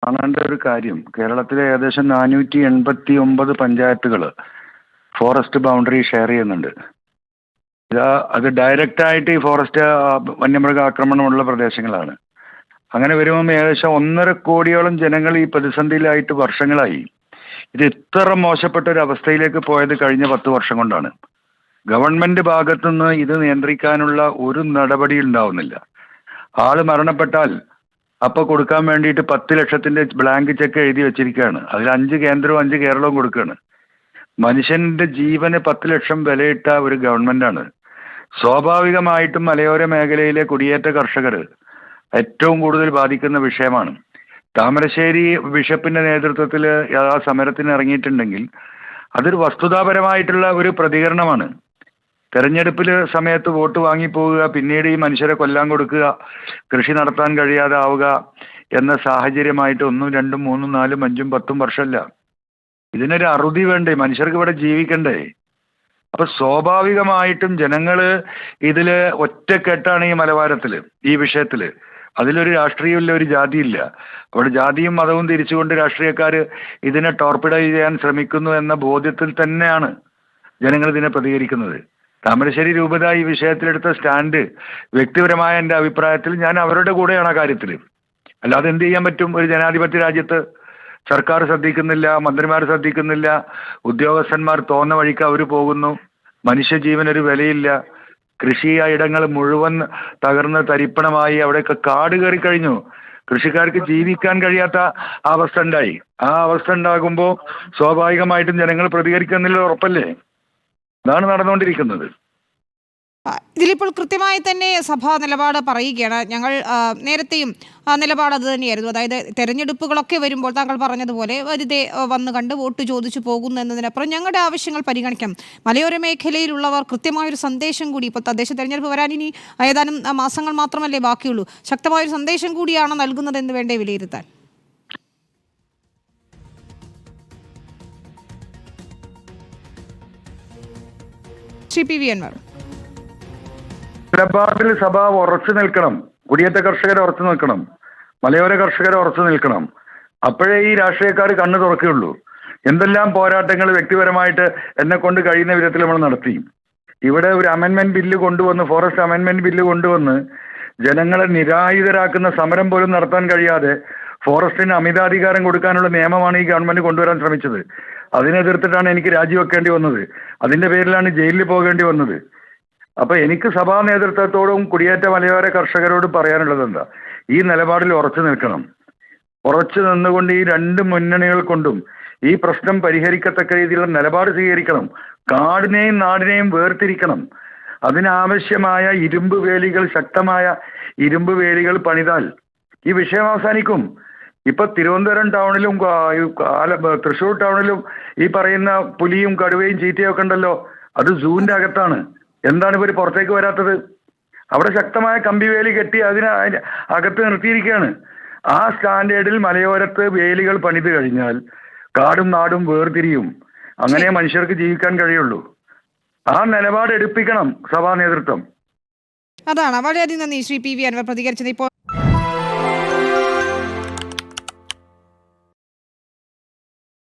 കാണേണ്ട ഒരു കാര്യം, കേരളത്തിലെ ഏകദേശം 489 പഞ്ചായത്തുകൾ ഫോറസ്റ്റ് ബൗണ്ടറി ഷെയർ ചെയ്യുന്നുണ്ട്. അത് ഡയറക്റ്റ് ആയിട്ട് ഈ ഫോറസ്റ്റ് വന്യമൃഗ ആക്രമണമുള്ള പ്രദേശങ്ങളാണ്. അങ്ങനെ വരുമ്പോൾ ഏകദേശം 1.5 കോടിയോളം ജനങ്ങൾ ഈ പ്രതിസന്ധിയിലായിട്ട് വർഷങ്ങളായി. ഇത് ഇത്ര മോശപ്പെട്ട ഒരു അവസ്ഥയിലേക്ക് പോയത് കഴിഞ്ഞ 10 വർഷം കൊണ്ടാണ്. ഗവൺമെന്റ് ഭാഗത്തുനിന്ന് ഇത് നിയന്ത്രിക്കാനുള്ള ഒരു നടപടി ഉണ്ടാവുന്നില്ല. ആള് മരണപ്പെട്ടാൽ അപ്പൊ കൊടുക്കാൻ വേണ്ടിയിട്ട് 10 ലക്ഷത്തിന്റെ ബ്ലാങ്ക് ചെക്ക് എഴുതി വെച്ചിരിക്കുകയാണ്. അതിൽ 5 കേന്ദ്രവും 5 കേരളവും കൊടുക്കുകയാണ്. മനുഷ്യന്റെ ജീവന് 10 ലക്ഷം വിലയിട്ട ഒരു ഗവൺമെന്റാണ്. സ്വാഭാവികമായിട്ടും മലയോര മേഖലയിലെ കുടിയേറ്റ കർഷകർ ഏറ്റവും കൂടുതൽ ബാധിക്കുന്ന വിഷയമാണ്. താമരശ്ശേരി ബിഷപ്പിന്റെ നേതൃത്വത്തിൽ ആ സമരത്തിന് ഇറങ്ങിയിട്ടുണ്ടെങ്കിൽ അതൊരു വസ്തുതാപരമായിട്ടുള്ള ഒരു പ്രതികരണമാണ്. തെരഞ്ഞെടുപ്പിൽ സമയത്ത് വോട്ട് വാങ്ങിപ്പോവുക, പിന്നീട് ഈ മനുഷ്യരെ കൊല്ലാൻ കൊടുക്കുക, കൃഷി നടത്താൻ കഴിയാതെ ആവുക എന്ന സാഹചര്യമായിട്ട് 1, 2, 3, 4, 5, 10 വർഷമല്ല. ഇതിനൊരു അറുതി വേണ്ടേ? മനുഷ്യർക്ക് ഇവിടെ ജീവിക്കണ്ടേ? അപ്പൊ സ്വാഭാവികമായിട്ടും ജനങ്ങള് ഇതില് ഒറ്റക്കെട്ടാണ് ഈ മലബാരത്തില്, ഈ വിഷയത്തില്. അതിലൊരു രാഷ്ട്രീയമില്ല, ഒരു ജാതിയില്ല. അവിടെ ജാതിയും മതവും തിരിച്ചുകൊണ്ട് രാഷ്ട്രീയക്കാര് ഇതിനെ ടോർപ്പിഡൈസ് ചെയ്യാൻ ശ്രമിക്കുന്നു എന്ന ബോധ്യത്തിൽ തന്നെയാണ് ജനങ്ങൾ ഇതിനെ പ്രതികരിക്കുന്നത്. താമരശ്ശേരി രൂപത ഈ വിഷയത്തിലെടുത്ത സ്റ്റാൻഡ് വ്യക്തിപരമായ എൻ്റെ അഭിപ്രായത്തിൽ ഞാൻ അവരുടെ കൂടെയാണ് ആ കാര്യത്തിൽ. അല്ലാതെ എന്ത് ചെയ്യാൻ പറ്റും? ഒരു ജനാധിപത്യ രാജ്യത്ത് സർക്കാർ ശ്രദ്ധിക്കുന്നില്ല, മന്ത്രിമാർ ശ്രദ്ധിക്കുന്നില്ല, ഉദ്യോഗസ്ഥന്മാർ തോന്ന വഴിക്ക് അവർ പോകുന്നു, മനുഷ്യജീവനൊരു വിലയില്ല. കൃഷി ഇടങ്ങൾ മുഴുവൻ തകർന്ന് തരിപ്പണമായി, അവിടെയൊക്കെ കാട് കയറി കഴിഞ്ഞു. കൃഷിക്കാർക്ക് ജീവിക്കാൻ കഴിയാത്ത അവസ്ഥ ഉണ്ടായി. ആ അവസ്ഥ ഉണ്ടാകുമ്പോൾ സ്വാഭാവികമായിട്ടും ജനങ്ങൾ പ്രതികരിക്കുന്നില്ല, ഉറപ്പല്ലേ? അതാണ് നടന്നുകൊണ്ടിരിക്കുന്നത്. ഇതിലിപ്പോൾ കൃത്യമായി തന്നെ സഭാ നിലപാട് പറയുകയാണ്. ഞങ്ങൾ നേരത്തെയും നിലപാട് അത് തന്നെയായിരുന്നു. അതായത് തെരഞ്ഞെടുപ്പുകളൊക്കെ വരുമ്പോൾ താങ്കൾ പറഞ്ഞതുപോലെ വെറുതെ വന്ന് കണ്ട് വോട്ട് ചോദിച്ചു പോകുന്നു എന്നതിനപ്പുറം ഞങ്ങളുടെ ആവശ്യങ്ങൾ പരിഗണിക്കണം. മലയോര മേഖലയിലുള്ളവർ കൃത്യമായൊരു സന്ദേശം കൂടി, ഇപ്പോൾ തദ്ദേശ തെരഞ്ഞെടുപ്പ് വരാൻ ഇനി ഏതാനും മാസങ്ങൾ മാത്രമല്ലേ ബാക്കിയുള്ളൂ, ശക്തമായൊരു സന്ദേശം കൂടിയാണ് നൽകുന്നതെന്ന് വേണ്ടേ വിലയിരുത്താൻ? ശ്രീ പി വി അൻവർ, നിലപാടിൽ സഭ ഉറച്ചു നിൽക്കണം. കുടിയേറ്റ കർഷകരെ ഉറച്ചു നിൽക്കണം, മലയോര കർഷകരെ ഉറച്ചു നിൽക്കണം. അപ്പോഴേ ഈ രാഷ്ട്രീയക്കാർ കണ്ണു തുറക്കുകയുള്ളൂ. എന്തെല്ലാം പോരാട്ടങ്ങൾ വ്യക്തിപരമായിട്ട് എന്നെ കൊണ്ട് കഴിയുന്ന വിധത്തിൽ നമ്മൾ നടത്തി. ഇവിടെ ഒരു അമെൻമെന്റ് ബില്ല് കൊണ്ടുവന്ന്, ഫോറസ്റ്റ് അമെൻമെന്റ് ബില്ല് കൊണ്ടുവന്ന് ജനങ്ങളെ നിരായുധരാക്കുന്ന സമരം പോലും നടത്താൻ കഴിയാതെ ഫോറസ്റ്റിന് അമിതാധികാരം കൊടുക്കാനുള്ള നിയമമാണ് ഈ ഗവൺമെന്റ് കൊണ്ടുവരാൻ ശ്രമിച്ചത്. അതിനെതിർത്തിട്ടാണ് എനിക്ക് രാജിവെക്കേണ്ടി വന്നത്. അതിന്റെ പേരിലാണ് ജയിലിൽ പോകേണ്ടി വന്നത്. അപ്പൊ എനിക്ക് സഭാ നേതൃത്വത്തോടും കുടിയേറ്റ മലയോര കർഷകരോടും പറയാനുള്ളത് എന്താ? ഈ നിലപാടിൽ ഉറച്ചു നിൽക്കണം. ഉറച്ചു നിന്നുകൊണ്ട് ഈ 2 മുന്നണികൾ കൊണ്ടും ഈ പ്രശ്നം പരിഹരിക്കത്തക്ക രീതിയിലുള്ള നിലപാട് സ്വീകരിക്കണം. കാടിനെയും നാടിനെയും വേർതിരിക്കണം. അതിനാവശ്യമായ ഇരുമ്പ് വേലികൾ, ശക്തമായ ഇരുമ്പ് വേലികൾ പണിതാൽ ഈ വിഷയം അവസാനിക്കും. ഇപ്പൊ തിരുവനന്തപുരം ടൗണിലും തൃശ്ശൂർ ടൗണിലും ഈ പറയുന്ന പുലിയും കടുവയും ചീറ്റയും ഒക്കെ ഉണ്ടല്ലോ. അത് സൂവിന്റെ അകത്താണ്. എന്താണ് ഇവർ പുറത്തേക്ക് വരാത്തത്? അവിടെ ശക്തമായ കമ്പിവേലി കെട്ടി അതിന് അകത്ത് നിർത്തിയിരിക്കുകയാണ്. ആ സ്റ്റാൻഡേർഡിൽ മലയോരത്ത് വേലികൾ പണിത് കഴിഞ്ഞാൽ കാടും നാടും വേർതിരിയും. അങ്ങനെ മനുഷ്യർക്ക് ജീവിക്കാൻ കഴിയുള്ളൂ. ആ നിലപാട് എടുപ്പിക്കണം സഭാ നേതൃത്വം. അതാണ്. വളരെയധികം നന്ദി ശ്രീ പി വി അൻവർ പ്രതികരിച്ചത്. ഇപ്പോൾ